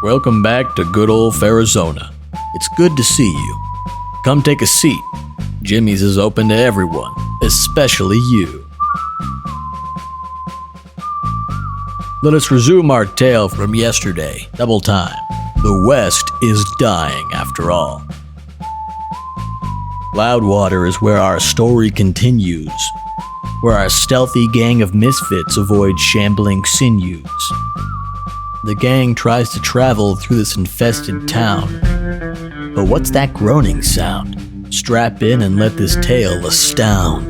Welcome back to good old Fairizona. It's good to see you. Come take a seat. Jimmy's is open to everyone, especially you. Let us resume our tale from yesterday. Double time. The West is dying after all. Loudwater is where our story continues, where our stealthy gang of misfits avoid shambling sinews. The gang tries to travel through this infested town. But what's that groaning sound? Strap in and let this tale astound.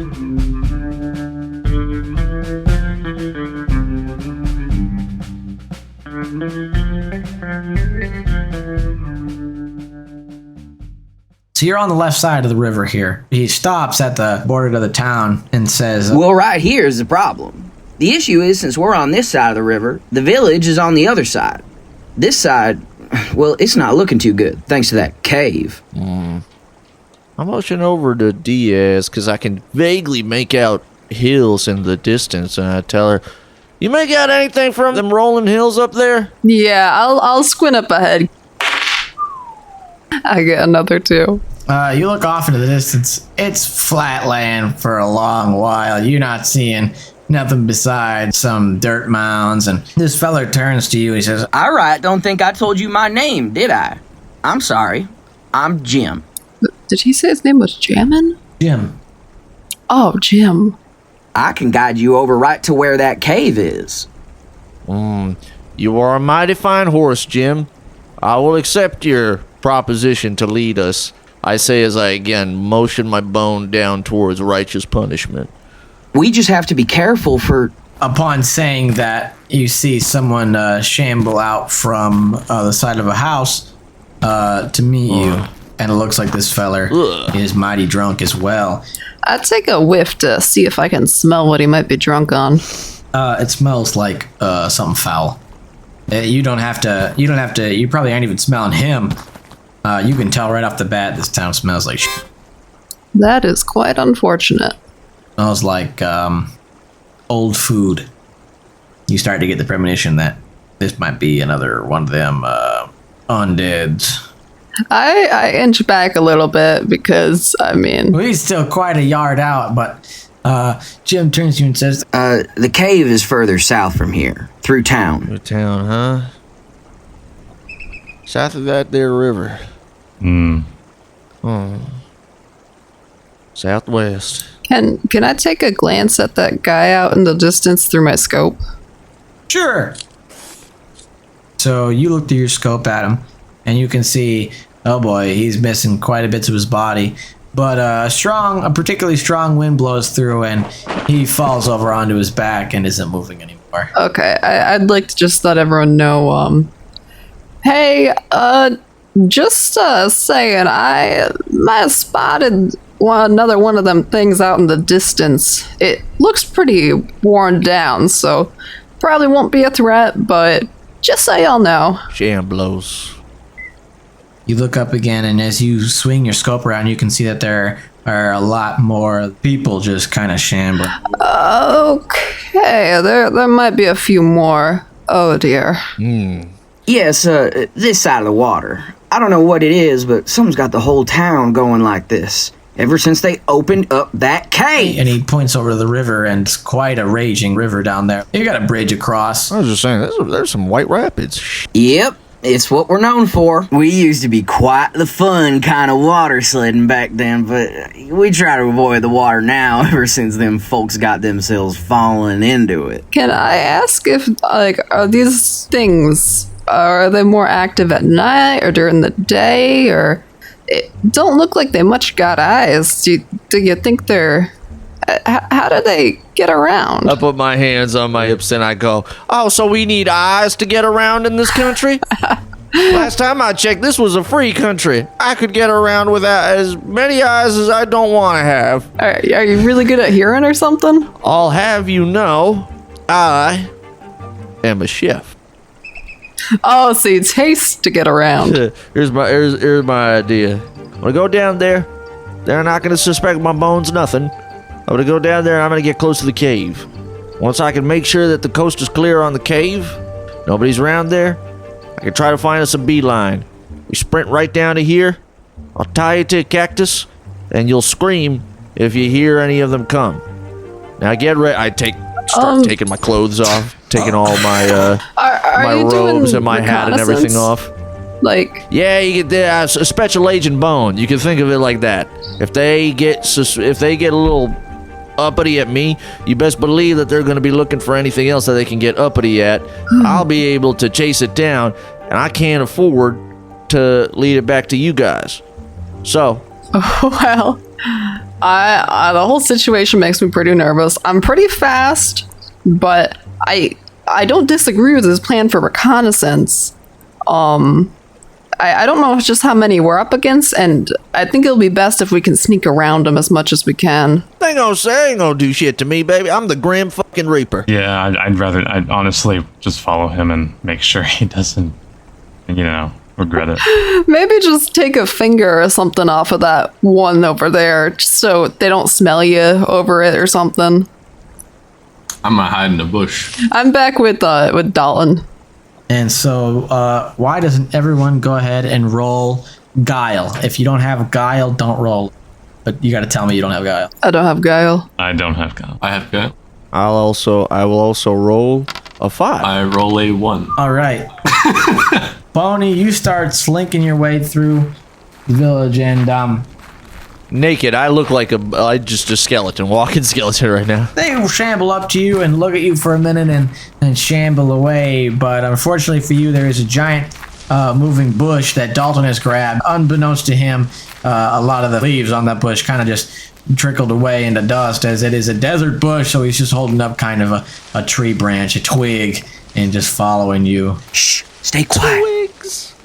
So you're on the left side of the river here. He stops at the border of the town and says, Well, right here is the problem. The issue is, since we're on this side of the river, the village is on the other side. This side, well, it's not looking too good, thanks to that cave. I motion over to Diaz because I can vaguely make out hills in the distance, and I tell her, "You make out anything from them rolling hills up there?" Yeah, I'll squint up ahead. I get another 2. you look off into the distance. It's flat land for a long while. You're not seeing nothing besides some dirt mounds. And this feller turns to you. He says, All right, don't think I told you my name, did I? I'm sorry. I'm Jim. Did he say his name was Jammin? Jim. Oh, Jim. I can guide you over right to where that cave is. You are a mighty fine horse, Jim. I will accept your proposition to lead us, I say as I again motion my bone down towards righteous punishment. We just have to be careful for... Upon saying that, you see someone shamble out from the side of a house to meet you. And it looks like this feller is mighty drunk as well. I'd take a whiff to see if I can smell what he might be drunk on. It smells like something foul. You probably aren't even smelling him. You can tell right off the bat this town smells like shit. That is quite unfortunate. Smells like old food. You start to get the premonition that this might be another one of them undeads. I inch back a little bit because, I mean... Well, he's still quite a yard out, but Jim turns to you and says... the cave is further south from here, through town. Through town, huh? South of that there river. Southwest. Can I take a glance at that guy out in the distance through my scope? Sure. So you look through your scope at him, and you can see, oh boy, he's missing quite a bit of his body. But a particularly strong wind blows through, and he falls over onto his back and isn't moving anymore. Okay, I'd like to just let everyone know, hey, just saying, I might have spotted another one of them things out in the distance. It looks pretty worn down, so probably won't be a threat, but just so y'all know. Shamblos. You look up again, and as you swing your scope around, you can see that there are a lot more people just kind of shambling. Okay, there might be a few more. Oh dear. Yes, this side of the water. I don't know what it is, but something's got the whole town going like this. Ever since they opened up that cave. And he points over to the river, and it's quite a raging river down there. You got a bridge across. I was just saying, there's some white rapids. Yep, it's what we're known for. We used to be quite the fun kind of water sledding back then, but we try to avoid the water now ever since them folks got themselves falling into it. Can I ask if, are these things, are they more active at night or during the day, or... It don't look like they much got eyes. Do you think they're... How do they get around? I put my hands on my hips and I go, oh, so we need eyes to get around in this country? Last time I checked, this was a free country. I could get around without as many eyes as I don't want to have. Are you really good at hearing or something? I'll have you know, I am a chef. Oh, so you taste to get around. Here's my idea. I'm gonna go down there. They're not gonna suspect my bones, nothing. I'm gonna go down there and I'm gonna get close to the cave. Once I can make sure that the coast is clear on the cave, nobody's around there, I can try to find us a beeline. We sprint right down to here. I'll tie you to a cactus, and you'll scream if you hear any of them come. Now get ready. I start taking my clothes off, taking all my my you robes doing and my hat and everything off. Like, Yeah, you get a special agent Bone. You can think of it like that. If they get a little uppity at me, you best believe that they're going to be looking for anything else that they can get uppity at. I'll be able to chase it down, and I can't afford to lead it back to you guys. So, well, the whole situation makes me pretty nervous. I'm pretty fast, but I don't disagree with his plan for reconnaissance. I don't know just how many we're up against, and I think it'll be best if we can sneak around them as much as we can. they ain't gonna do shit to me, baby. I'm the Grim fucking Reaper. Yeah, I'd honestly just follow him and make sure he doesn't, regret it. Maybe just take a finger or something off of that one over there, just so they don't smell you over it or something. I'm gonna hide in the bush. I'm back with Dalton. And so, why doesn't everyone go ahead and roll Guile? If you don't have Guile, don't roll. But you got to tell me you don't have Guile. I don't have Guile. I don't have gun. I have gun. I will also roll a 5. I roll a 1. All right. Boney, you start slinking your way through the village, and Naked, I look like just a skeleton, walking skeleton right now. they will shamble up to you and look at you for a minute and shamble away. But unfortunately for you, there is a giant moving bush that Dalton has grabbed. Unbeknownst to him, a lot of the leaves on that bush kind of just trickled away into dust, as it is a desert bush, so he's just holding up kind of a tree branch, a twig, and just following you. Shh, stay quiet. Twigs.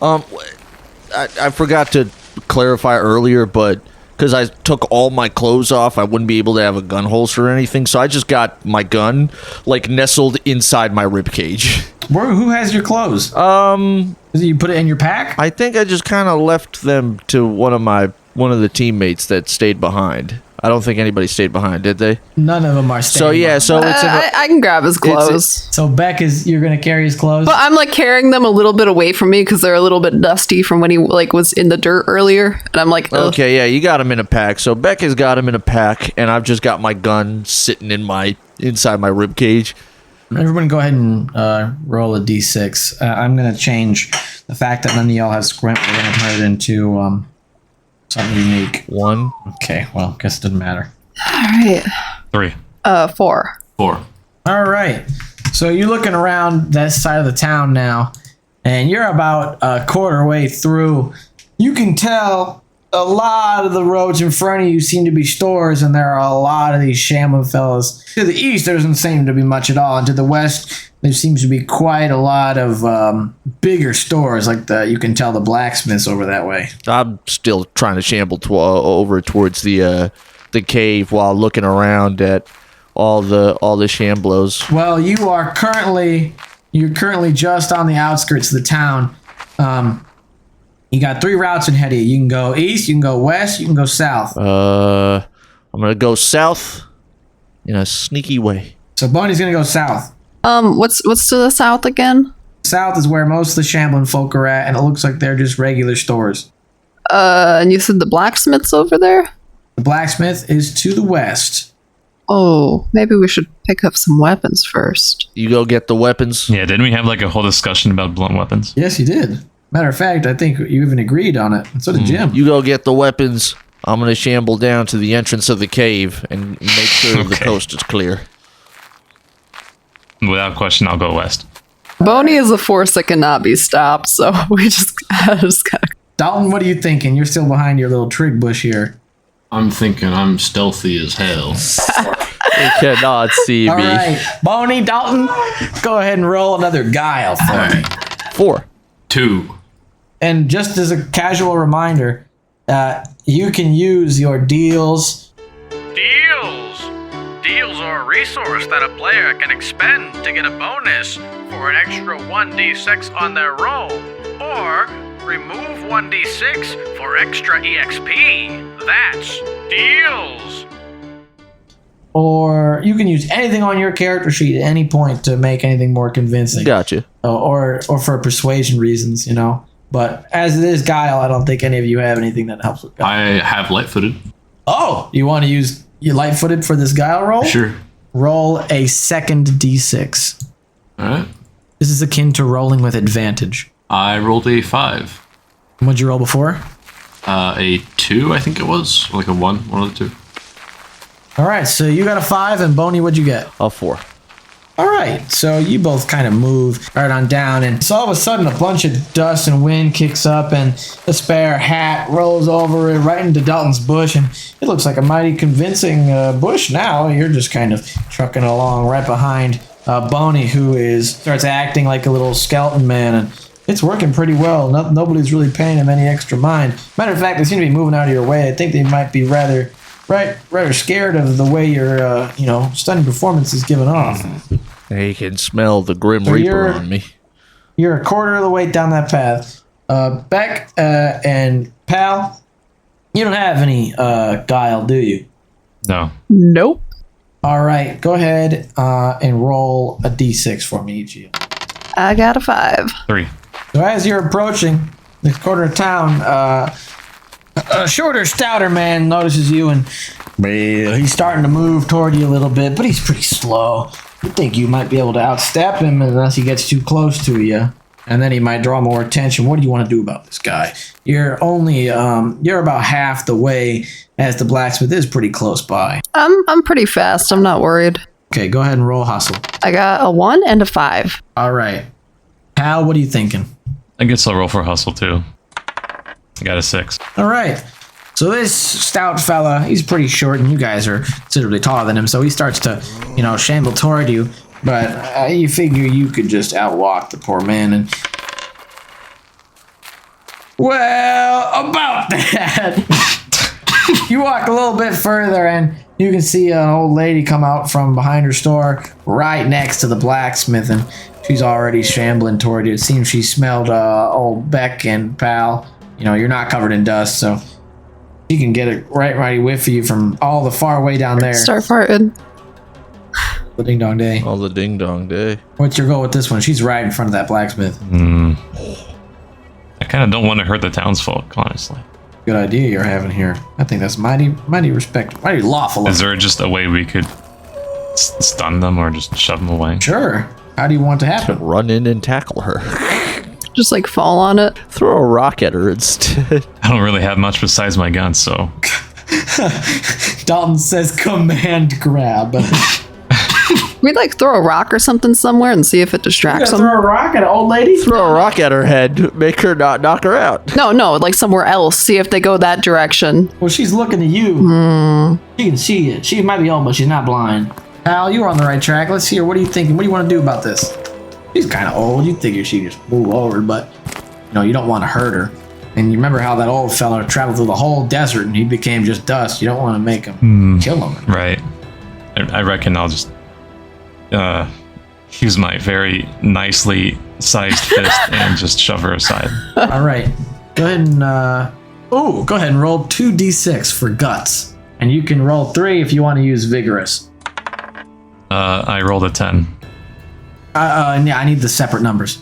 I forgot to clarify earlier, but because I took all my clothes off, I wouldn't be able to have a gun holster or anything, so I just got my gun nestled inside my rib cage. Who has your clothes? You put it in your pack? I think I just kind of left them to one of the teammates that stayed behind. I don't think anybody stayed behind, did they? None of them are staying. So yeah, so it's I can grab his clothes. So Beck you're gonna carry his clothes? But I'm carrying them a little bit away from me because they're a little bit dusty from when he was in the dirt earlier, and I'm like, ugh. Okay, yeah, you got him in a pack. So Beck has got him in a pack, and I've just got my gun sitting inside my rib cage. Everyone go ahead and roll a d6. I'm going to change the fact that none of y'all have squint. We're going to turn it into something unique. 1. Okay, well, guess it doesn't matter. All right. 3. 4. 4. All right. So you're looking around that side of the town now, and you're about a quarter way through. You can tell a lot of the roads in front of you seem to be stores, and there are a lot of these shambling fellas. To the east, there doesn't seem to be much at all, and to the west, there seems to be quite a lot of bigger stores, you can tell the blacksmiths over that way. I'm still trying to shamble over towards the cave while looking around at all the shamblos. Well, you're currently just on the outskirts of the town. You got 3 routes ahead of you. You can go east, you can go west, you can go south. I'm gonna go south in a sneaky way. So Boney's gonna go south. What's to the south again? South is where most of the shambling folk are at, and it looks like they're just regular stores. And you said the blacksmith's over there? The blacksmith is to the west. Oh, maybe we should pick up some weapons first. You go get the weapons. Yeah, didn't we have a whole discussion about blunt weapons? Yes, you did. Matter of fact, I think you even agreed on it. And so did Jim. You go get the weapons. I'm gonna shamble down to the entrance of the cave and make sure the coast is clear. Without question, I'll go west. Boney is a force that cannot be stopped, so we just gotta... Dalton, what are you thinking? You're still behind your little trig bush here. I'm thinking I'm stealthy as hell. They cannot see All me. right, Boney, Dalton, go ahead and roll another guile for me. 4. 2. And just as a casual reminder, you can use your deals. Deals are a resource that a player can expend to get a bonus for an extra 1d6 on their roll, or remove 1d6 for extra EXP. That's deals. or you can use anything on your character sheet at any point to make anything more convincing. Gotcha. Or for persuasion reasons, you know. But as it is guile, I don't think any of you have anything that helps with guile. I have light-footed. Oh, you want to use your light-footed for this guile roll? Sure. Roll a second d6. All right. This is akin to rolling with advantage. I rolled a 5. What'd you roll before? A 2, I think it was. Or like a 1, one of the two. All right, so you got a 5, and Boney, what'd you get? A 4. All right, so you both kind of move right on down, and so all of a sudden a bunch of dust and wind kicks up, and the spare hat rolls over it right into Dalton's bush, and it looks like a mighty convincing bush now. You're just kind of trucking along right behind Boney, who starts acting like a little skeleton man, and it's working pretty well. Nobody's really paying him any extra mind. Matter of fact, they seem to be moving out of your way. I think they might be rather scared of the way your stunning performance is given off. They can smell the Grim So Reaper on me. You're a quarter of the way down that path. Beck and Pal, you don't have any guile, do you? No. Nope. All right, go ahead and roll a d6 for me each of you. I got a 5. 3. So as you're approaching this corner of town, a shorter, stouter man notices you, and he's starting to move toward you a little bit, but he's pretty slow. You think you might be able to outstep him unless he gets too close to you, and then he might draw more attention. What do you want to do about this guy? You're only you're about half the way, as the blacksmith is pretty close by. I'm pretty fast. I'm not worried. Okay, go ahead and roll hustle. I got a 1 and a 5. All right, Hal, what are you thinking? I guess I'll roll for hustle too. I got a 6. All right. So this stout fella, he's pretty short, and you guys are considerably taller than him, so he starts to, shamble toward you. But you figure you could just outwalk the poor man, and... Well, about that! You walk a little bit further, and you can see an old lady come out from behind her store right next to the blacksmith, and she's already shambling toward you. It seems she smelled old Beck and Pal. You're not covered in dust, so... You can get a righty whiff of you from all the far way down there. Start farting. The ding dong day. All the ding dong day. What's your goal with this one? She's right in front of that blacksmith. I kind of don't want to hurt the townsfolk, honestly. Good idea you're having here. I think that's mighty lawful. Is there just a way we could stun them or just shove them away? Sure. How do you want it to happen? Run in and tackle her. Just like fall on it. Throw a rock at her instead. I don't really have much besides my gun, so... Dalton says command grab. We'd like throw a rock or something somewhere and see if it distracts them. Throw a rock at an old lady? Throw a rock at her head. Make her not knock her out. No, like somewhere else. See if they go that direction. Well, she's looking at you. She can see it. She might be old, but she's not blind. Al, you were on the right track. Let's hear. What are you thinking? What do you want to do about this? She's kind of old. You figure she just move over, but you don't want to hurt her. And you remember how that old fella traveled through the whole desert and he became just dust. You don't want to make him kill him. Right. I reckon I'll just use my very nicely sized fist and just shove her aside. All right. Go ahead and go ahead and roll 2d6 for guts. And you can roll 3 if you want to use vigorous. I rolled a 10. Yeah, I need the separate numbers.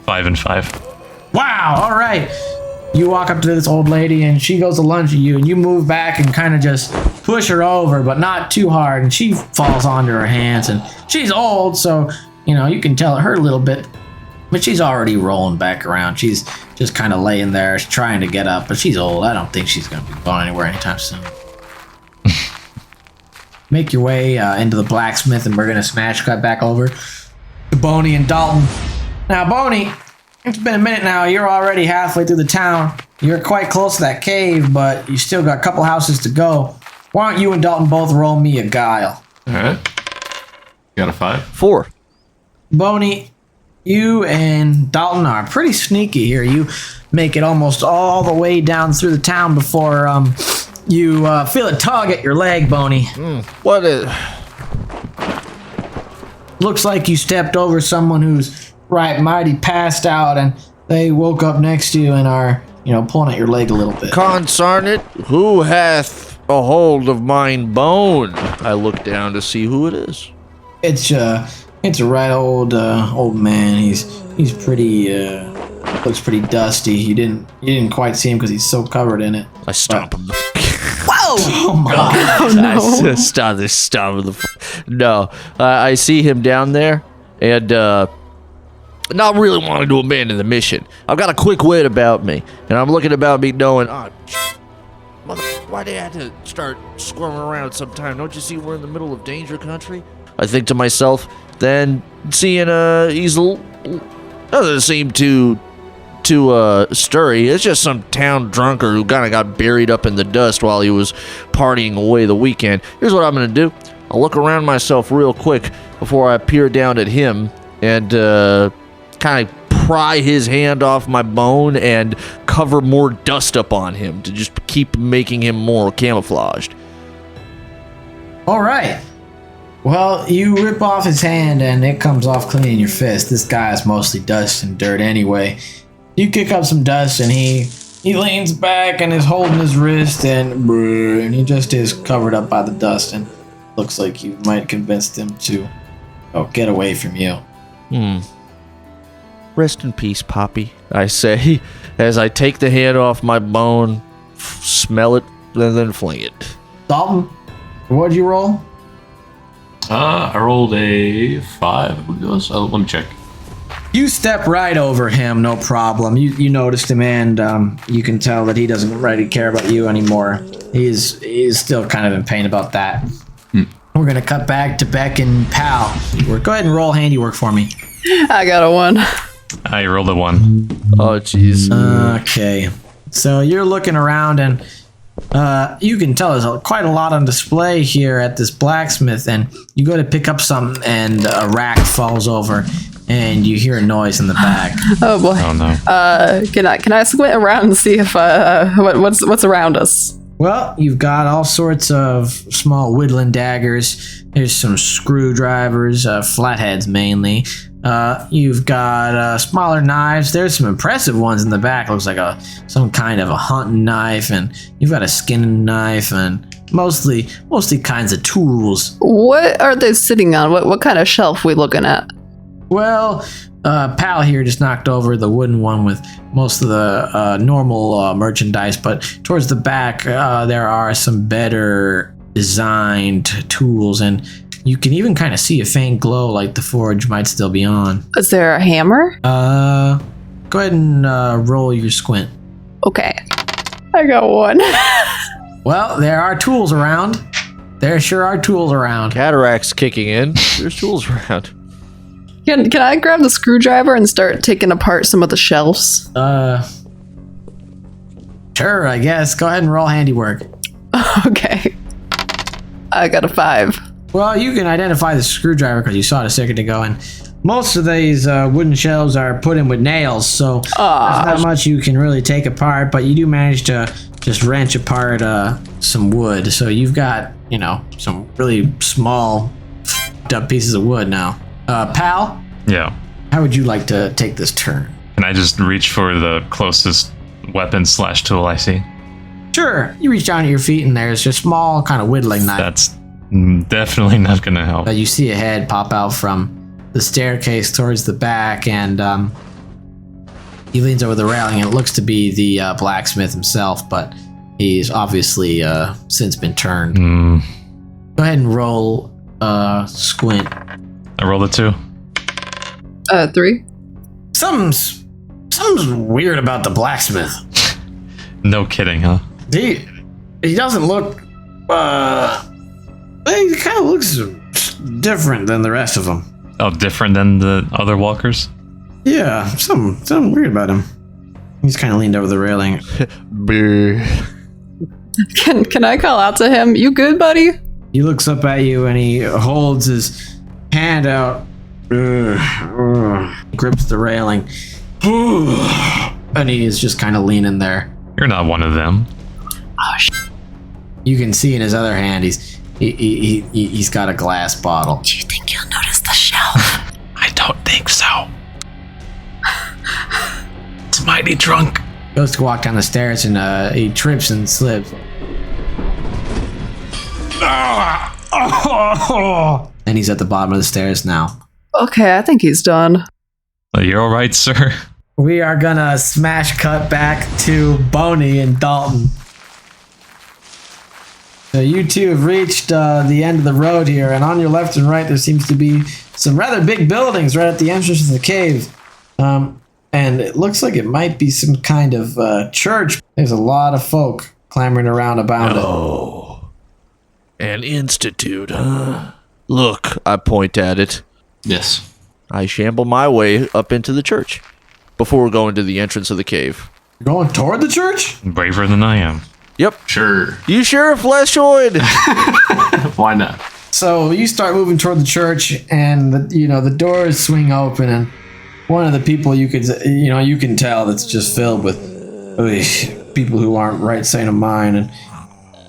5 and 5. Wow, all right. You walk up to this old lady and she goes to lunge at you and you move back and kind of just push her over, but not too hard, and she falls onto her hands, and she's old, so you can tell it hurt a little bit, but she's already rolling back around. She's just kind of laying there trying to get up, but she's old. I don't think she's going to be going anywhere anytime soon. Make your way into the blacksmith, and we're going to smash cut back over to Boney and Dalton. Now, Boney, it's been a minute now. You're already halfway through the town. You're quite close to that cave, but you still got a couple houses to go. Why don't you and Dalton both roll me a guile? All right. Got a 5. 4. Boney, you and Dalton are pretty sneaky here. You make it almost all the way down through the town before you feel a tug at your leg, Boney. What is... Looks like you stepped over someone who's mighty passed out, and they woke up next to you and are, pulling at your leg a little bit. Concern it, who hath a hold of mine bone. I look down to see who it is. It's a right old man. He's pretty looks pretty dusty. You didn't quite see him because he's so covered in it. I stomp him. Oh my god. I stop him. No, I see him down there, and not really wanting to abandon the mission. I've got a quick wit about me, and I'm looking about me knowing, mother, why they had to start squirming around sometime? Don't you see we're in the middle of danger country? I think to myself, then seeing he's doesn't seem too sturdy. It's just some town drunkard who kind of got buried up in the dust while he was partying away the weekend. Here's what I'm gonna do. I'll look around myself real quick before I peer down at him and kind of pry his hand off my bone and cover more dust up on him to just keep making him more camouflaged. All right. Well, you rip off his hand and it comes off clean in your fist. This guy is mostly dust and dirt anyway. You kick up some dust and he leans back and is holding his wrist and he just is covered up by the dust and looks like you might convince him to get away from you. Rest in peace, Poppy, I say, as I take the hand off my bone, smell it, and then fling it. Dalton, what'd you roll? I rolled a 5, I believe it was. Let me check. You step right over him, no problem. You noticed him, and you can tell that he doesn't really care about you anymore. He's still kind of in pain about that. We're gonna cut back to Beck and Pal. Go ahead and roll handiwork for me. I got a 1. I rolled a 1. Oh, jeez. Okay, so you're looking around, and you can tell there's quite a lot on display here at this blacksmith. And you go to pick up something, and a rack falls over. And you hear a noise in the back. Oh boy. Oh no. Can I squint around and see if what's around us? Well, you've got all sorts of small woodland daggers. There's some screwdrivers, flatheads mainly. You've got smaller knives. There's some impressive ones in the back. Looks like some kind of a hunting knife, and you've got a skinning knife, and mostly kinds of tools. What are they sitting on? What kind of shelf we looking at? Well, Pal here just knocked over the wooden one with most of the normal merchandise, but towards the back there are some better designed tools, and you can even kind of see a faint glow like the forge might still be on. Is there a hammer? Go ahead and roll your squint. Okay. I got 1. Well, there are tools around. There sure are tools around. Cataract's kicking in. There's tools around. Can I grab the screwdriver and start taking apart some of the shelves? Sure, I guess. Go ahead and roll handiwork. Okay. I got a 5. Well, you can identify the screwdriver because you saw it a second ago, and most of these wooden shelves are put in with nails, so there's not much you can really take apart, but you do manage to just wrench apart some wood. So you've got, some really small up pieces of wood now. Pal? Yeah. How would you like to take this turn? Can I just reach for the closest weapon/tool I see? Sure. You reach down at your feet and there's a small kind of whittling knife. That's definitely not gonna help. You see a head pop out from the staircase towards the back, and he leans over the railing, and it looks to be the blacksmith himself, but he's obviously since been turned. Go ahead and roll squint. I rolled a 2. 3. Something's weird about the blacksmith. No kidding, huh? He doesn't look. He kind of looks different than the rest of them. Oh, different than the other walkers? Yeah, something weird about him. He's kind of leaned over the railing. Can I call out to him? You good, buddy? He looks up at you and he holds his hand out, grips the railing, and he is just kind of leaning there. You're not one of them. Oh, You can see in his other hand he's got a glass bottle. Do you think he'll notice the shelf? I don't think so. It's mighty drunk. Goes to walk down the stairs and he trips and slips. And he's at the bottom of the stairs now. Okay, I think he's done. You're all right, sir. We are gonna smash cut back to Boney and Dalton. So you two have reached the end of the road here, and on your left and right there seems to be some rather big buildings right at the entrance to the cave. And it looks like it might be some kind of church. There's a lot of folk clamoring around about Oh, an institute, huh? Look, I point at it. Yes. I shamble my way up into the church before going to the entrance of the cave. it. Going toward the church? Braver than I am. Yep. Sure. You sure, Fleshoid? Why not? So you start moving toward the church, and the doors swing open, and one of the people you can tell that's just filled with people who aren't right sane of mind, and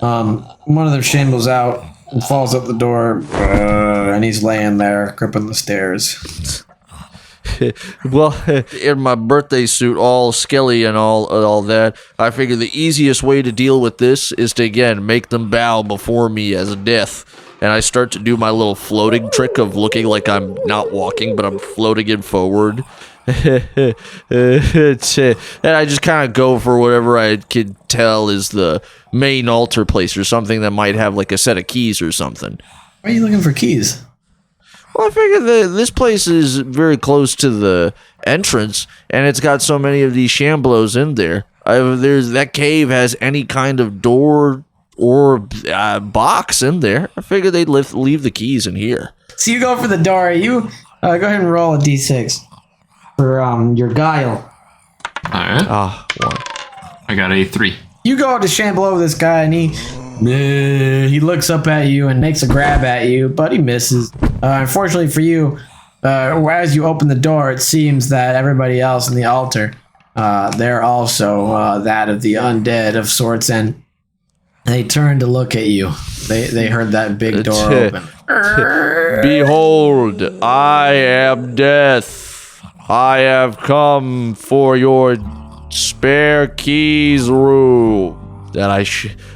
one of them shambles out and falls up the door, and he's laying there, gripping the stairs. Well, in my birthday suit, all skelly and all that, I figure the easiest way to deal with this is to, again, make them bow before me as death. And I start to do my little floating trick of looking like I'm not walking, but I'm floating in forward. And I just kind of go for whatever I can tell is the main altar place or something that might have like a set of keys or something. Why are you looking for keys? Well, I figure this place is very close to the entrance, and it's got so many of these shamblos in there. That cave has any kind of door or box in there. I figure they'd leave the keys in here. So you go for the door. You go ahead and roll a d6 for your guile. All right. One. I got a 3. You go to shamble over this guy, and he looks up at you and makes a grab at you, but he misses. Unfortunately for you, as you open the door, it seems that everybody else in the altar, they're also that of the undead of sorts, and they turn to look at you. They heard that big door open. Behold, I am death. I have come for your spare keys room. And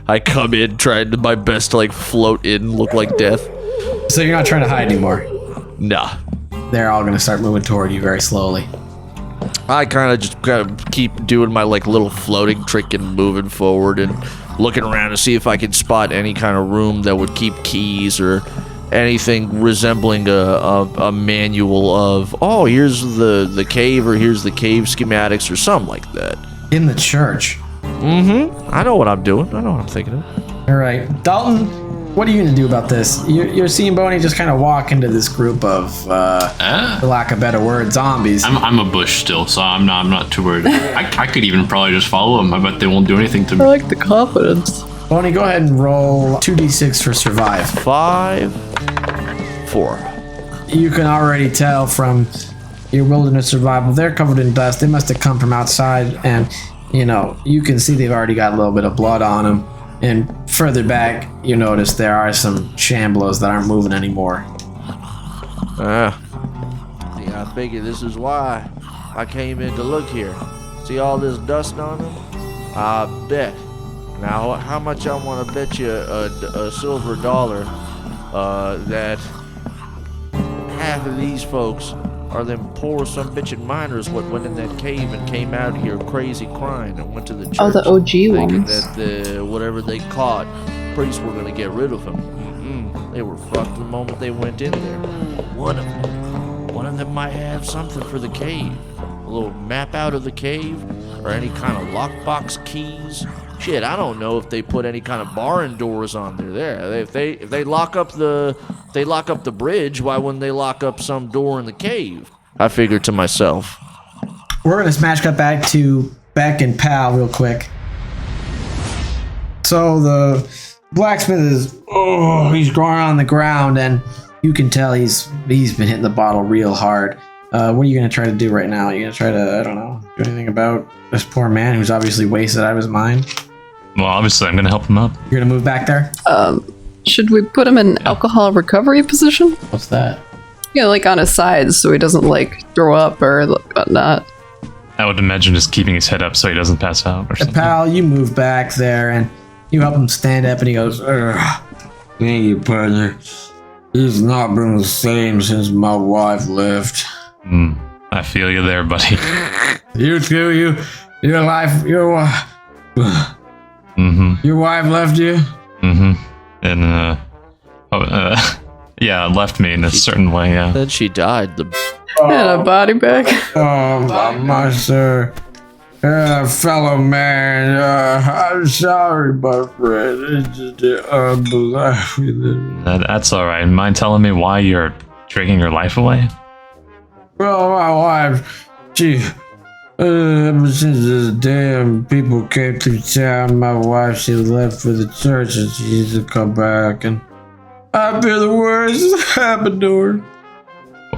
I come in trying my best to like float in, look like death. So you're not trying to hide anymore. Nah. They're all going to start moving toward you very slowly. I kind of keep doing my like little floating trick and moving forward and looking around to see if I can spot any kind of room that would keep keys or anything resembling a manual of, oh, here's the cave or here's the cave schematics or something like that. In the church. Mm-hmm. I know what I'm doing. I know what I'm thinking of. All right. Dalton, what are you going to do about this? You're seeing Boney just kind of walk into this group of, for lack of a better word, zombies. I'm a bush still, so I'm not too worried. I could even probably just follow them. I bet they won't do anything to me. I like the confidence. Boney, go ahead and roll 2d6 for survive. 5, 4. You can already tell from your wilderness survival, they're covered in dust. They must have come from outside, and you can see they've already got a little bit of blood on them. And further back, you notice there are some shamblos that aren't moving anymore. Yeah, I figure this is why I came in to look here. See all this dust on them? I bet. Now, how much I want to bet you a silver dollar that half of these folks are them poor some bitchin' miners what went in that cave and came out here crazy crying and went to the church. Oh, the OG thinking ones. that whatever they caught, priests were gonna get rid of them. They were fucked the moment they went in there. One of them might have something for the cave. A little map out of the cave, or any kind of lockbox keys. Shit, I don't know if they put any kind of barn doors on there. If they lock up the bridge, why wouldn't they lock up some door in the cave? I figured to myself. We're going to smash cut back to Beck and Pal real quick. So the blacksmith he's growing on the ground, and you can tell he's been hitting the bottle real hard. What are you going to try to do right now? Are you going to try to, I don't know, do anything about this poor man who's obviously wasted out of his mind? Well, obviously, I'm going to help him up. You're going to move back there? Should we put him in alcohol recovery position? What's that? Yeah, like on his sides so he doesn't like throw up or whatnot. I would imagine just keeping his head up so he doesn't pass out or something. Pal, you move back there and you help him stand up, and he goes, ugh. Thank you, partner. He's not been the same since my wife left. I feel you there, buddy. You too, your wife left you? And, yeah, left me in a certain way, yeah. Then she died. And a body bag. Oh, my sir. Fellow man, I'm sorry, my friend. It's just unbelievable. That's alright. Mind telling me why you're drinking your life away? Well, my wife, she, ever since this damn people came through town, my wife, she left for the church and she used to come back, and I feel the worst has happened to her.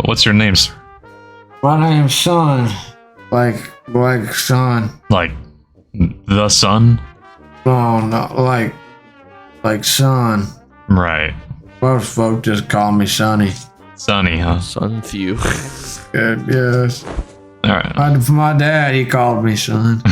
What's your name, sir? My name's Son. Like Son. Like, the sun? No, not like Son. Right. Most folk just call me Sonny. Sonny, huh? Son few. Good, yes. Alright. My dad, he called me Son.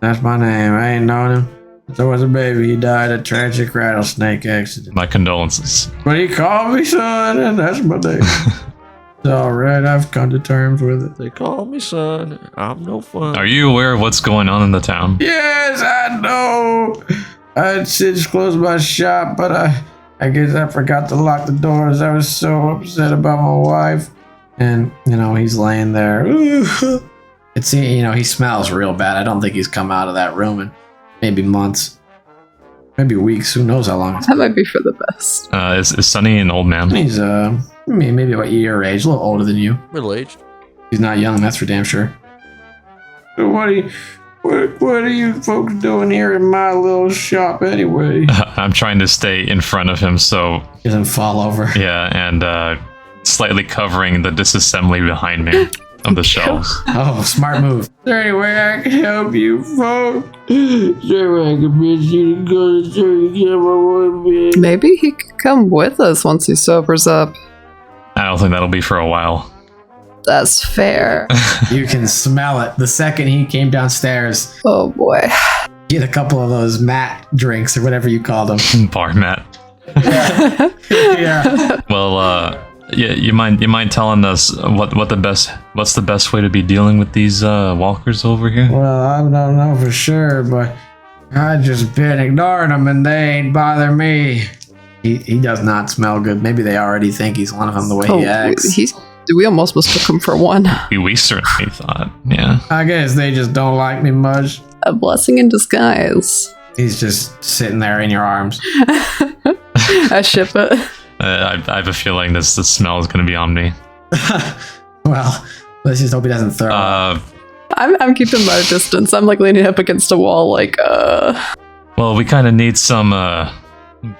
That's my name. I ain't known him since I was a baby. He died in a tragic rattlesnake accident. My condolences. But he called me Son, and that's my name. It's alright, I've come to terms with it. They call me son. I'm no fun. Are you aware of what's going on in the town? Yes, I know. I'd just closed my shop, but I guess I forgot to lock the doors. I was so upset about my wife. And, he's laying there. It's, he smells real bad. I don't think he's come out of that room in maybe months. Maybe weeks. Who knows how long it's That might be for the best. Is Sonny an old man? He's, maybe about your age, a little older than you. Middle aged. He's not young, that's for damn sure. So what are you folks doing here in my little shop anyway? I'm trying to stay in front of him, so... He doesn't fall over. Yeah, and slightly covering the disassembly behind me of the shelves. Oh, smart move. Is there any way I can help you, folks? Is there any way I can convince you to go to church and get my one back? Maybe he could come with us once he sobers up. I don't think that'll be for a while. That's fair. You can smell it the second he came downstairs. Oh boy. Get a couple of those mat drinks or whatever you call them. Bar mat. Yeah. Well, yeah, you mind telling us what's the best way to be dealing with these walkers over here? Well, I don't know for sure, but I just been ignoring them and they ain't bother me. He does not smell good. Maybe they already think he's one of them the way he acts. We almost mistook him for one. We certainly thought, yeah. I guess they just don't like me much. A blessing in disguise. He's just sitting there in your arms. I ship it. I have a feeling the smell is going to be on me. Well, let's just hope he doesn't throw up. I'm keeping my distance. I'm like leaning up against a wall like, Well, we kind of need some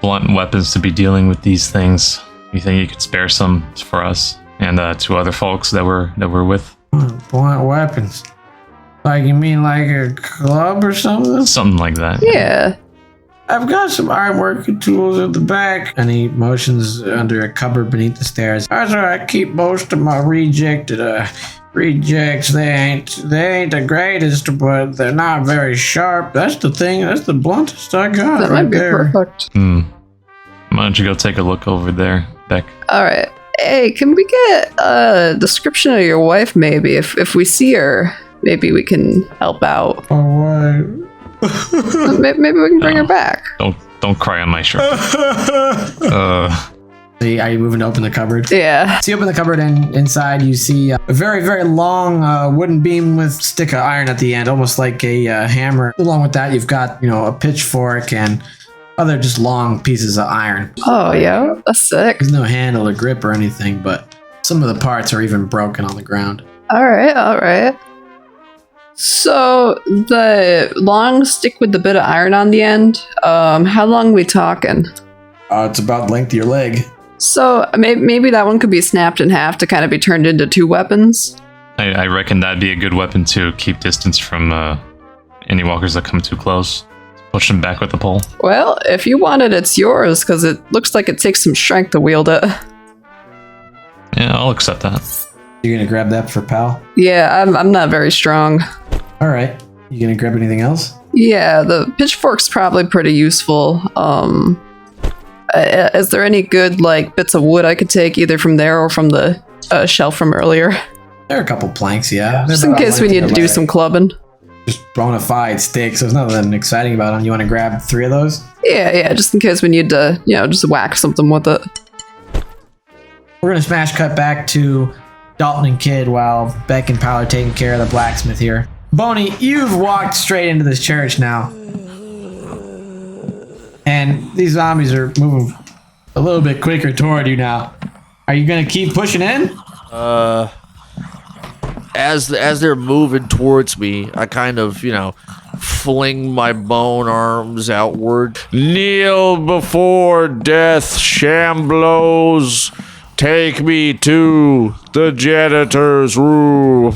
blunt weapons to be dealing with these things. You think you could spare some for us and two other folks that we're with? Blunt weapons. Like, you mean like a club or something? Something like that. yeah. I've got some ironworking tools at the back. And he motions under a cupboard beneath the stairs. That's where I keep most of my rejects. They ain't the greatest, but they're not very sharp. That's the thing. That's the bluntest I got. That right might be there. perfect. Why don't you go take a look over there, Beck? Alright. Hey, can we get a description of your wife maybe? If we see her, maybe we can help out. Oh, Maybe we can bring her back. Don't cry on my shirt. See, are you moving to open the cupboard? Yeah. So you open the cupboard and inside you see a very, very long wooden beam with stick of iron at the end, almost like a hammer. Along with that, you've got, a pitchfork and other just long pieces of iron. Oh, yeah. That's sick. There's no handle or grip or anything, but some of the parts are even broken on the ground. Alright. So, the long stick with the bit of iron on the end, how long we talking? It's about the length of your leg. So, maybe that one could be snapped in half to kind of be turned into two weapons? I reckon that'd be a good weapon to keep distance from any walkers that come too close. Push them back with the pole. Well, if you want it, it's yours, because it looks like it takes some strength to wield it. Yeah, I'll accept that. You're gonna grab that for pal? Yeah, I'm not very strong. Alright. You gonna grab anything else? Yeah, the pitchfork's probably pretty useful. Is there any good like bits of wood I could take either from there or from the shelf from earlier? There are a couple planks, yeah. Just in case we need to do some clubbing. Just bona fide sticks. There's nothing exciting about them. You want to grab 3 of those? Yeah, just in case we need to, just whack something with it. We're going to smash cut back to Dalton and Kid while Beck and Powell are taking care of the blacksmith here. Boney, you've walked straight into this church now. And these zombies are moving a little bit quicker toward you now. Are you going to keep pushing in? As they're moving towards me, I kind of, fling my bone arms outward. Kneel before death, Shamblos. Take me to the janitor's room.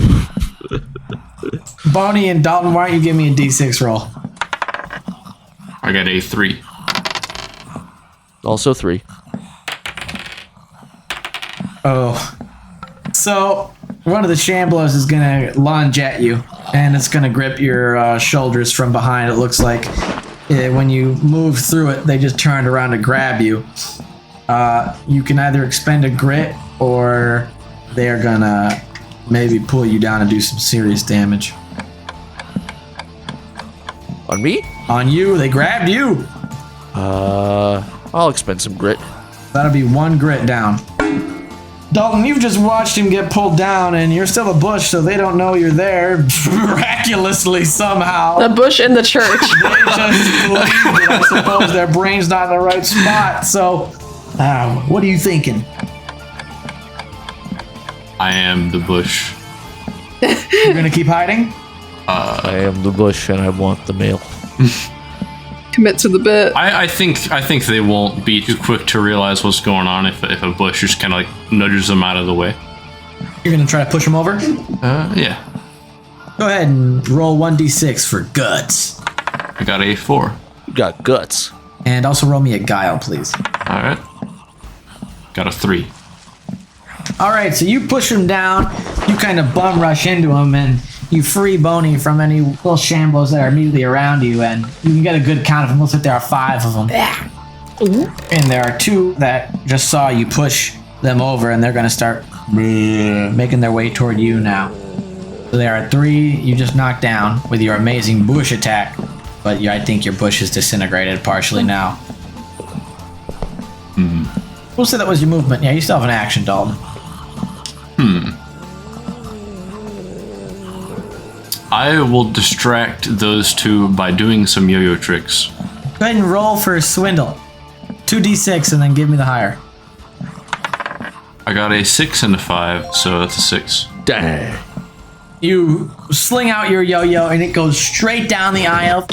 Boney and Dalton, why don't you give me a D6 roll? I got a 3. Also 3. Oh. So, one of the Shamblos is going to lunge at you, and it's going to grip your shoulders from behind. It looks like when you move through it, they just turned around to grab you. You can either expend a grit, or they're going to maybe pull you down and do some serious damage. On me? On you, they grabbed you. I'll expend some grit. That'll be 1 grit down. Dalton, you've just watched him get pulled down, and you're still a bush, so they don't know you're there. Miraculously, somehow. The bush in the church. They just believe it. I suppose their brain's not in the right spot. So, what are you thinking? I am the bush. You're gonna keep hiding? I am the bush, and I want the mail. Commit to the bit. I think they won't be too quick to realize what's going on if a bush just kind of like nudges them out of the way. You're gonna try to push him over? Yeah. Go ahead and roll 1d6 for guts. I got a 4. You got guts. And also roll me a guile, please. All right. Got a 3. All right, so you push him down, you kind of bum rush into him, and you free Boney from any little Shamblos that are immediately around you, and you can get a good count of them. Looks like there are 5 of them. And there are 2 that just saw you push them over, and they're going to start making their way toward you now. So there are 3 you just knocked down with your amazing bush attack, but I think your bush is disintegrated partially now. We'll say that was your movement. Yeah, you still have an action, Dalton. I will distract those 2 by doing some yo-yo tricks. Go ahead and roll for swindle. 2d6 and then give me the higher. I got a 6 and a 5, so that's a 6. Dang. You sling out your yo-yo and it goes straight down the aisle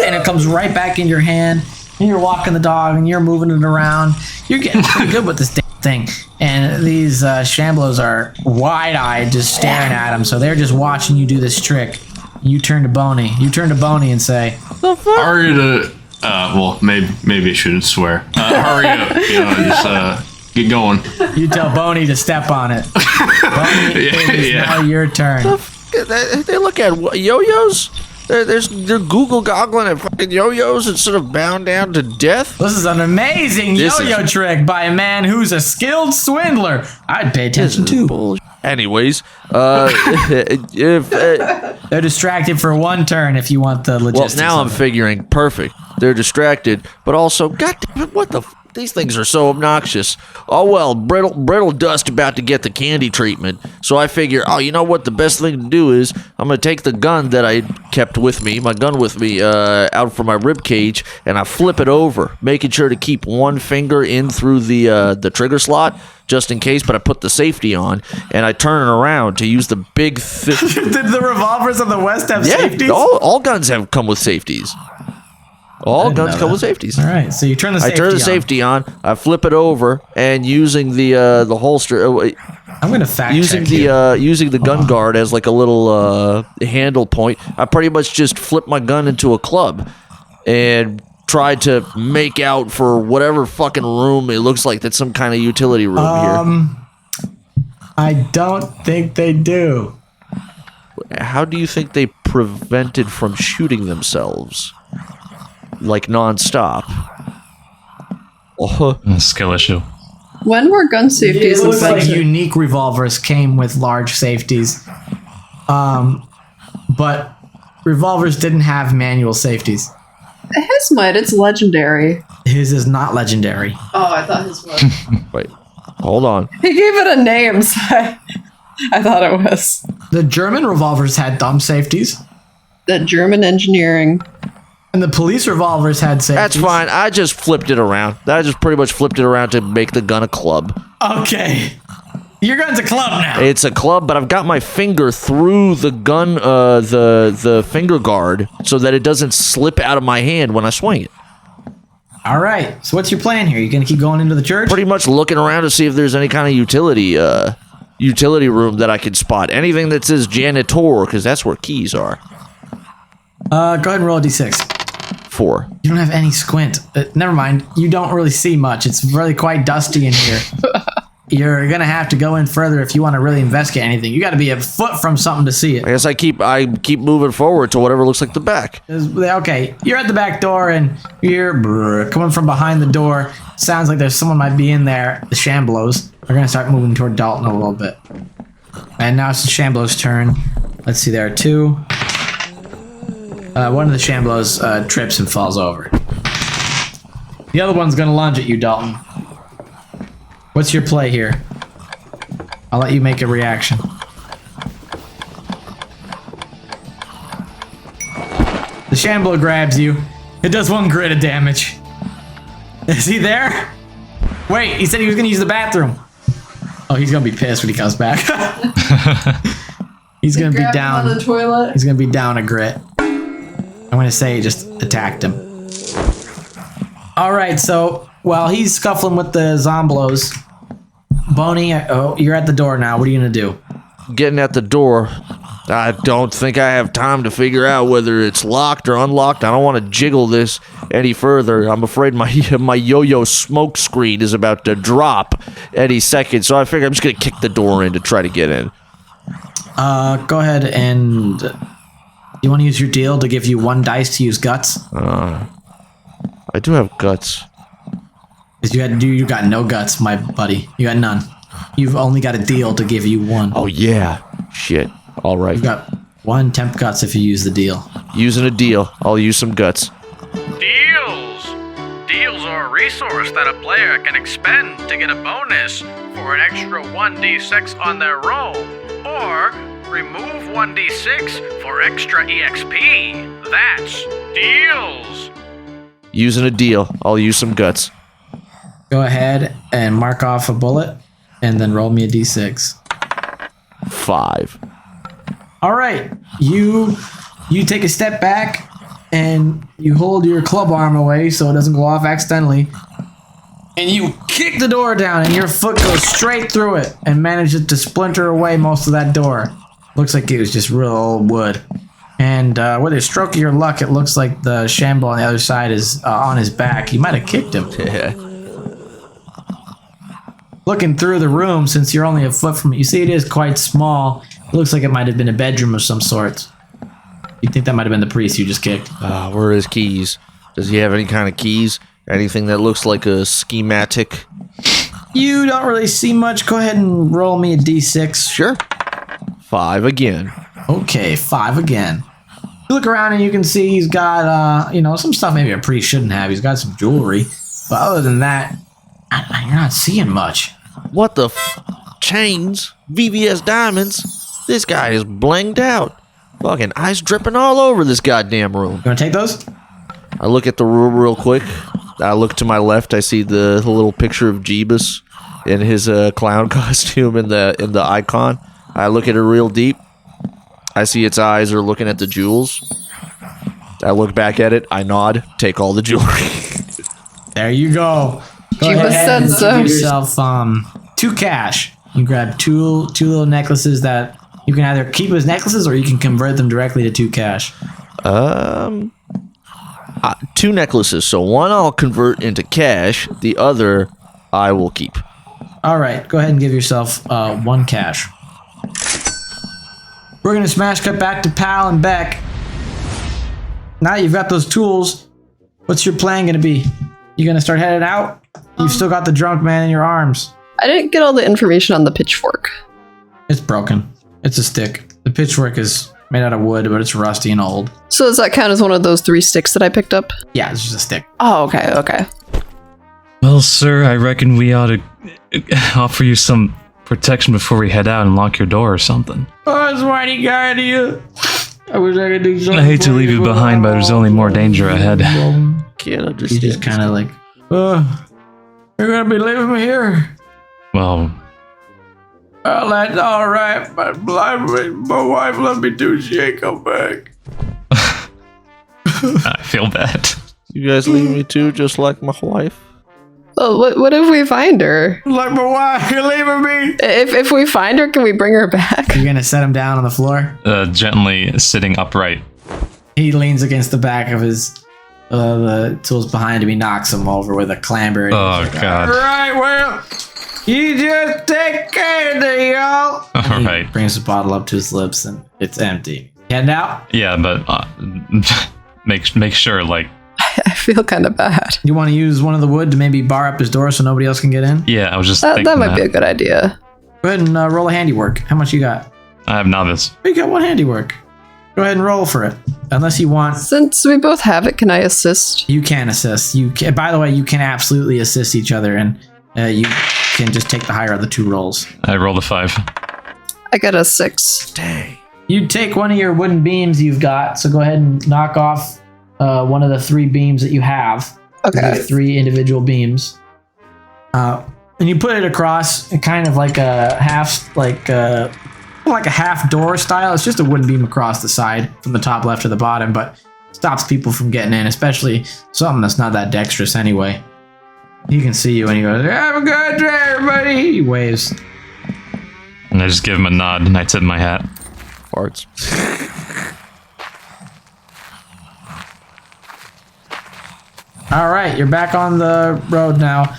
and it comes right back in your hand. And you're walking the dog and you're moving it around. You're getting pretty good with this damn thing. And these Shamblos are wide-eyed just staring at him. So they're just watching you do this trick. You turn to Boney. You turn to Boney and say, Hurry to... well, maybe I shouldn't swear. Hurry up. Just get going. you tell Boney to step on it. Boney, it is now your turn. They look at yo-yos? They're Google goggling at fucking yo-yos instead of bound down to death? This is an amazing yo-yo trick by a man who's a skilled swindler. I'd pay attention too. Anyways, if They're distracted for 1 turn if you want the logistics. well, now I'm of it. figuring perfect. They're distracted, but also, goddamn it, what the? These things are so obnoxious. Oh well, brittle dust about to get the candy treatment. So I figure, oh, you know what? The best thing to do is I'm gonna take the gun that I kept with me, out from my rib cage, and I flip it over, making sure to keep 1 finger in through the trigger slot just in case. But I put the safety on, and I turn it around to use the big. Did the revolvers of the West have safeties? all guns have come with safeties. All guns come with safeties. All right, so you turn the I safety turn the on. safety on. I flip it over, and using the holster, I'm gonna fact using check the using the gun guard as like a little handle point, I pretty much just flip my gun into a club and try to make out for whatever fucking room it looks like. That's some kind of utility room here. I don't think they do. How do you think they prevented from shooting themselves? Like nonstop. Skill issue. When were gun safeties It looks like invented? unique revolvers came with large safeties. But revolvers didn't have manual safeties. His might. It's legendary. His is not legendary. Oh, I thought his was. Wait, hold on. He gave it a name, so I thought it was. The German revolvers had thumb safeties, The German engineering. and the police revolvers had safeties. That's fine. I just flipped it around. I just pretty much flipped it around to make the gun a club. Okay. Your gun's a club now. It's a club, but I've got my finger through the gun, the finger guard, so that it doesn't slip out of my hand when I swing it. All right. So what's your plan here? You gonna keep going into the church? Pretty much looking around to see if there's any kind of utility room that I can spot. Anything that says janitor, because that's where keys are. Go ahead and roll a d6. 4. You don't have any squint. Never mind. You don't really see much. It's really quite dusty in here. You're gonna have to go in further if you want to really investigate anything. You got to be a foot from something to see it. I guess I keep moving forward to whatever looks like the back. Okay, you're at the back door and you're coming from behind the door. Sounds like there's someone might be in there. The Shamblos are gonna start moving toward Dalton a little bit. And now it's the Shamblos' turn. Let's see, there are 2. One of the Shamblos trips and falls over. The other one's gonna lunge at you, Dalton. What's your play here? I'll let you make a reaction. The Shamblo grabs you. It does 1 grit of damage. Is he there? Wait, he said he was gonna use the bathroom. Oh, he's gonna be pissed when he comes back. He's gonna be down. on the toilet. He's gonna be down a grit. I'm gonna say he just attacked him. All right, so while he's scuffling with the Zomblos, Boney, you're at the door now. What are you gonna do? Getting at the door. I don't think I have time to figure out whether it's locked or unlocked. I don't want to jiggle this any further. I'm afraid my yo-yo smoke screen is about to drop any second, so I figure I'm just gonna kick the door in to try to get in. Go ahead and you want to use your deal to give you 1 dice to use guts? I do have guts. Because you got no guts, my buddy. You got none. You've only got a deal to give you 1. Oh yeah. Shit. All right. You got 1 temp guts if you use the deal. Using a deal. I'll use some guts. Deals! Deals are a resource that a player can expend to get a bonus for an extra 1d6 on their roll, or remove 1d6 for extra EXP. That's deals! Using a deal. I'll use some guts. Go ahead and mark off a bullet, and then roll me a d6. 5. All right, you take a step back, and you hold your club arm away so it doesn't go off accidentally, and you kick the door down, and your foot goes straight through it, and manages to splinter away most of that door. Looks like it was just real old wood. And with a stroke of your luck, it looks like the Shamble on the other side is on his back. You might have kicked him. Yeah. Looking through the room, since you're only a foot from it, you see it is quite small. It looks like it might have been a bedroom of some sort. You think that might have been the priest you just kicked? Where are his keys? Does he have any kind of keys? Anything that looks like a schematic? You don't really see much. Go ahead and roll me a d6. Sure. 5 again. Okay, 5 again. You look around and you can see he's got, some stuff maybe a priest shouldn't have. He's got some jewelry. But other than that, you're not seeing much. What the chains? VVS diamonds? This guy is blinged out. Fucking ice dripping all over this goddamn room. You want to take those? I look at the room real quick. I look to my left. I see the little picture of Jeebus in his clown costume in the icon. I look at it real deep. I see its eyes are looking at the jewels. I look back at it. I nod. Take all the jewelry. There you go. Go Jeebus ahead and said so. give yourself 2 cash. You grab two little necklaces that you can either keep as necklaces or you can convert them directly to 2 cash. 2 necklaces. So one I'll convert into cash. The other I will keep. All right, go ahead and give yourself 1 cash. We're gonna smash cut back to Pal and Beck. Now you've got those tools. What's your plan gonna be? You gonna start headed out? You've still got the drunk man in your arms. I didn't get all the information on the pitchfork. It's broken. It's a stick. The pitchfork is made out of wood, but it's rusty and old. So does that count as one of those 3 sticks that I picked up? Yeah, it's just a stick. Oh, okay. Well, sir, I reckon we ought to offer you some protection before we head out and lock your door or something. Oh, it's whiny guy to you. I wish I could do something. I hate to leave you behind, but there's only more danger ahead. Can't understand. He's just kind of like, you're gonna be leaving me here. Well, That's all right. My wife let me do. She ain't come back. I feel bad. You guys leave me too, just like my wife? Well, what if we find her? Like my wife, you're leaving me. If we find her, can we bring her back? You're gonna set him down on the floor. Gently sitting upright. He leans against the back of his the tools behind him. He knocks him over with a clamber. Oh, God. All right, well, you just take care of it, y'all. All He right. brings the bottle up to his lips and it's empty. Heading out? Yeah, but make sure, like, I feel kind of bad. You want to use one of the wood to maybe bar up his door so nobody else can get in? yeah, I was just That thinking might be a good idea. Go ahead and roll a handiwork. How much you got? I have novice. You got 1 handiwork. Go ahead and roll for it. Unless you want, Since we both have it, can I assist? you can assist. You can. By the way, you can absolutely assist each other, and you can just take the higher of the 2 rolls. I rolled a 5. I got a 6. You take one of your wooden beams you've got, so go ahead and knock off one of the 3 beams that you have. You Okay. have 3 individual beams. And you put it across, kind of like a half, like a half door style. It's just a wooden beam across the side from the top left to the bottom, but stops people from getting in, especially something that's not that dexterous anyway. He can see you and he goes, "Have a good day, everybody." He waves. And I just give him a nod and I tip my hat. Farts. All right, you're back on the road now.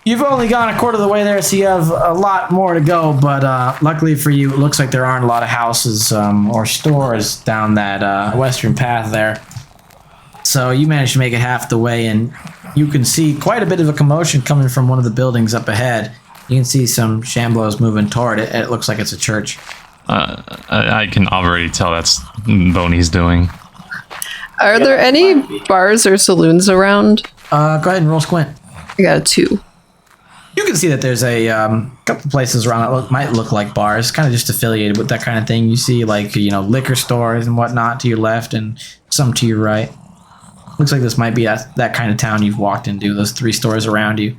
You've only gone a quarter of the way there, so you have a lot more to go, but luckily for you, it looks like there aren't a lot of houses or stores down that western path there. So you managed to make it half the way, and you can see quite a bit of a commotion coming from one of the buildings up ahead. You can see some shamblos moving toward it, and it looks like it's a church. I can already tell that's Boney's doing. Are there any bars or saloons around? Go ahead and roll squint. I got a 2. You can see that there's a couple places around that might look like bars, kind of just affiliated with that kind of thing. You see, like, liquor stores and whatnot to your left and some to your right. Looks like this might be that kind of town you've walked into, those 3 stores around you.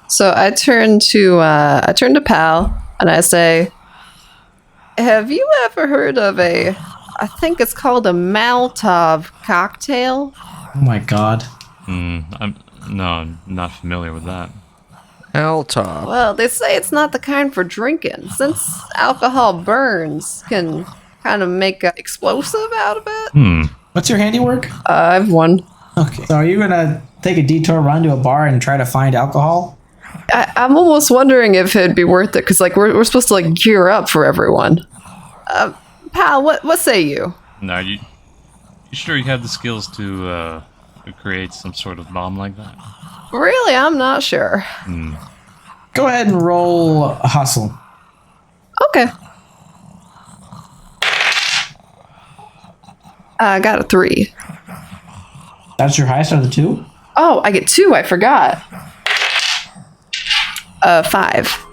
So I turn to Pal and I say, "Have you ever heard of I think it's called a Molotov cocktail?" Oh my god. I'm not familiar with that. Altop. Well, they say it's not the kind for drinking, since alcohol burns can kind of make an explosive out of it. What's your handiwork? I have 1. Okay. So are you gonna take a detour, run to a bar, and try to find alcohol? I'm almost wondering if it'd be worth it, because like we're supposed to like gear up for everyone. Pal, what say you? No, you sure you have the skills to create some sort of bomb like that? Really, I'm not sure. Go ahead and roll a hustle. Okay. I got a 3. That's your highest out of the 2? Oh, I get 2. I forgot. 5.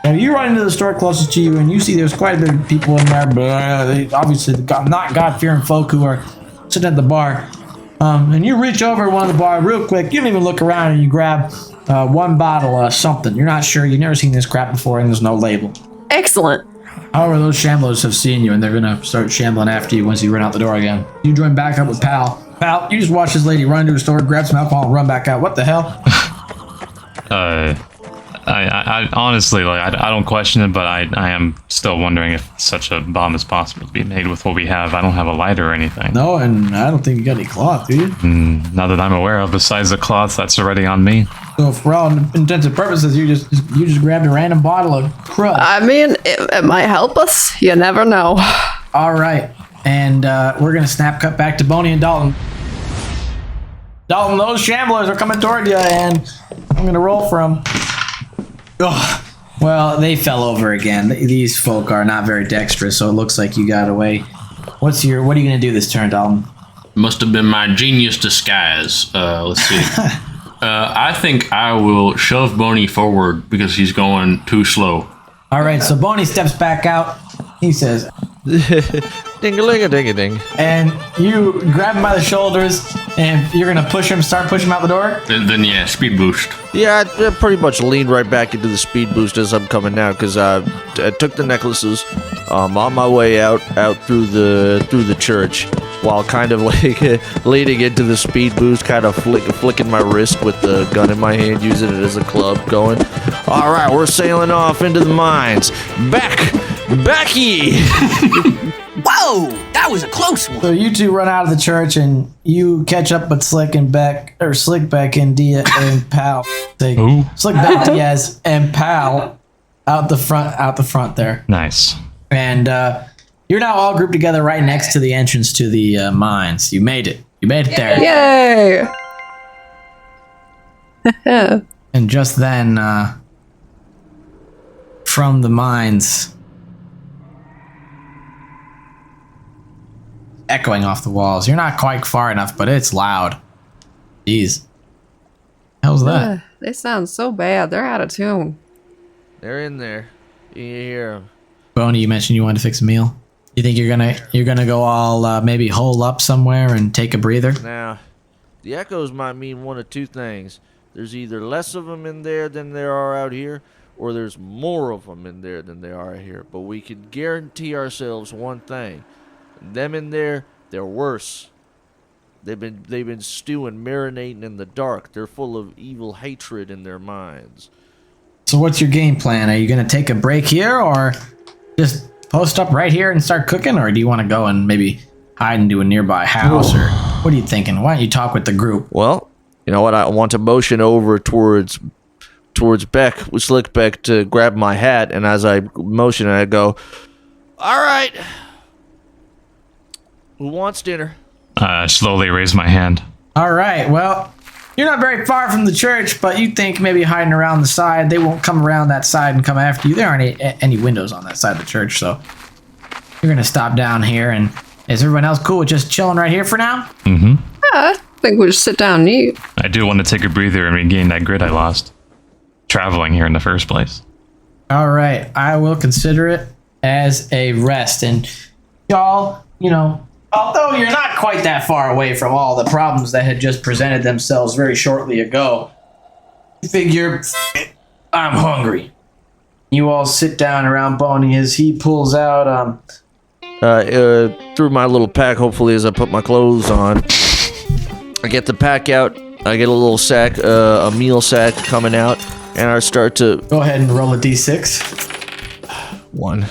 Now you run into the store closest to you, and you see there's quite a bit of people in there, but they obviously not God-fearing folk who are sitting at the bar. And you reach over to one of the bar real quick. You don't even look around, and you grab 1 bottle of something. You're not sure. You've never seen this crap before, and there's no label. Excellent. However, those shamblos have seen you, and they're gonna start shambling after you once you run out the door again. You join back up with Pal. Pal, you just watch this lady run to a store, grab some alcohol, and run back out. What the hell? I honestly, like, I don't question it, but I am still wondering if such a bomb is possible to be made with what we have. I don't have a lighter or anything. No, and I don't think you got any cloth, do you? Not that I'm aware of, besides the cloth that's already on me. So for all intents and purposes, you just grabbed a random bottle of crud. I mean, it might help us. You never know. All right, and we're gonna snap cut back to Boney and Dalton. Dalton, those shamblers are coming toward you, and I'm gonna roll for them. Ugh. Well, they fell over again. These folk are not very dexterous, so it looks like you got away. What are you gonna do this turn, Dalton? Must have been my genius disguise. Let's see. I think I will shove Boney forward because he's going too slow. All right, so Boney steps back out. He says, Ding-a-ling-a-ding-a-ding. and you grab him by the shoulders, and you're gonna start pushing him out the door. Then yeah, speed boost. Yeah, I pretty much leaned right back into the speed boost as I'm coming out because I took the necklaces on my way out through the church while kind of like leading into the speed boost, kind of flicking my wrist with the gun in my hand, using it as a club, going, all right, we're sailing off into the mines. Becky! Whoa, that was a close one. So you two run out of the church, and you catch up with Slick and Beck, or Slick, Beck, and Diaz and Pal. Ooh. Slick, Beck, Diaz, and Pal out the front there. Nice. And you're now all grouped together right next to the entrance to the mines. You made it. You made it there. Yay! And just then, from the mines, echoing off the walls. You're not quite far enough, but it's loud. Jeez. How's that? They sound so bad. They're out of tune. They're in there. You hear them. Boney, you mentioned you wanted to fix a meal. You think you're gonna go all maybe hole up somewhere and take a breather? Now, the echoes might mean one of two things. There's either less of them in there than there are out here, or there's more of them in there than there are here. But we can guarantee ourselves one thing. Them in there, they're worse. They've been stewing, marinating in the dark. They're full of evil hatred in their minds. So what's your game plan? Are you gonna take a break here, or just post up right here and start cooking, or do you want to go and maybe hide into a nearby house, or what are you thinking? Why don't you talk with the group? Well, you know what? I want to motion over towards Beck, with Slick Beck, to grab my hat, and as I motion, I go, all right. Who wants dinner? I slowly raise my hand. All right, well, you're not very far from the church, but you think maybe hiding around the side, they won't come around that side and come after you. There aren't any windows on that side of the church, so you're gonna stop down here. And is everyone else cool with just chilling right here for now? Mm-hmm. I think we'll just sit down and eat. I do want to take a breather and regain that grit I lost traveling here in the first place. All right, I will consider it as a rest. And y'all, although you're not quite that far away from all the problems that had just presented themselves very shortly ago, you figure, I'm hungry. You all sit down around Boney as he pulls out, through my little pack, hopefully, as I put my clothes on. I get the pack out, I get a little sack, a meal sack coming out, and I start to... Go ahead and roll a d6. 1.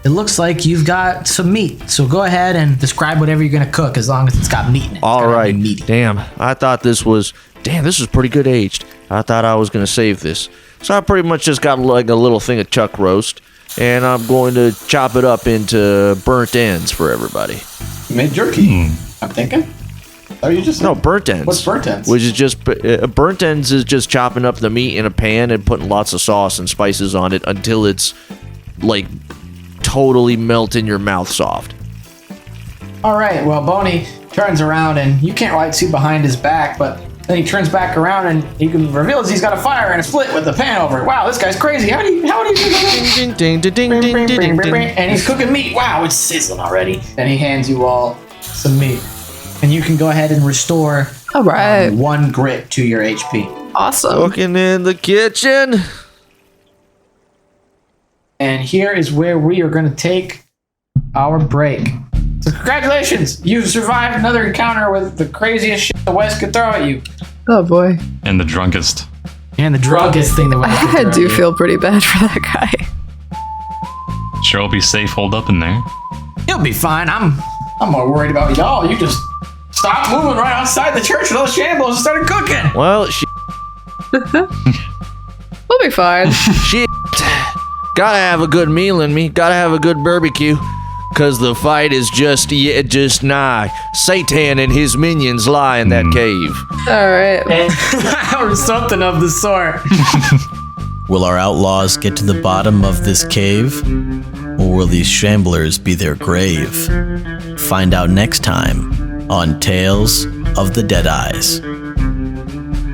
It looks like you've got some meat, so go ahead and describe whatever you're gonna cook, as long as it's got meat in it. All right. Damn, I thought this was pretty good aged. I thought I was gonna save this. So I pretty much just got like a little thing of chuck roast, and I'm going to chop it up into burnt ends for everybody. You made jerky, I'm thinking. Oh, you just... No, burnt ends. What's burnt ends? Which is just, burnt ends is just chopping up the meat in a pan and putting lots of sauce and spices on it until it's like totally melt in your mouth soft. All right, well, Boney turns around, and you can't quite see behind his back, but then he turns back around, and he reveals he's got a fire and a split with the pan over it. Wow, this guy's crazy. How do you do that? Ding, ding, ding, ding, ding, ding, ding, ding. And he's cooking meat. Wow, it's sizzling already. And he hands you all some meat. And you can go ahead and restore All right. 1 grit to your HP. Awesome. Cooking in the kitchen. And here is where we are going to take our break. So congratulations! You've survived another encounter with the craziest shit the West could throw at you. Oh boy. And the drunkest. And the drunkest thing the West could throw I at do you. feel pretty bad for that guy. Sure, I'll be safe holed up in there. You'll be fine. I'm more worried about y'all. You just stopped moving right outside the church with those shambles and started cooking. Well, We'll be fine. shit. Gotta have a good meal in me. Gotta have a good barbecue. Cause the fight is just nigh. Satan and his minions lie in that cave. All right. Or something of the sort. Will our outlaws get to the bottom of this cave? Or will these shamblers be their grave? Find out next time on Tales of the Deadeyes.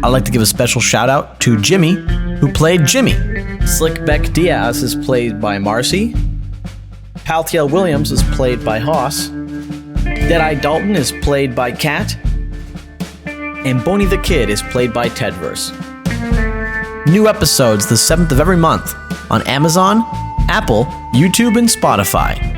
I'd like to give a special shout out to Jimmy, who played Jimmy. Slick Beck Diaz is played by Marcy. Paltiel Williams is played by Hoss. Deadeye Dalton is played by Katt. And Boney the Kid is played by Tedverse. New episodes the 7th of every month on Amazon, Apple, YouTube, and Spotify.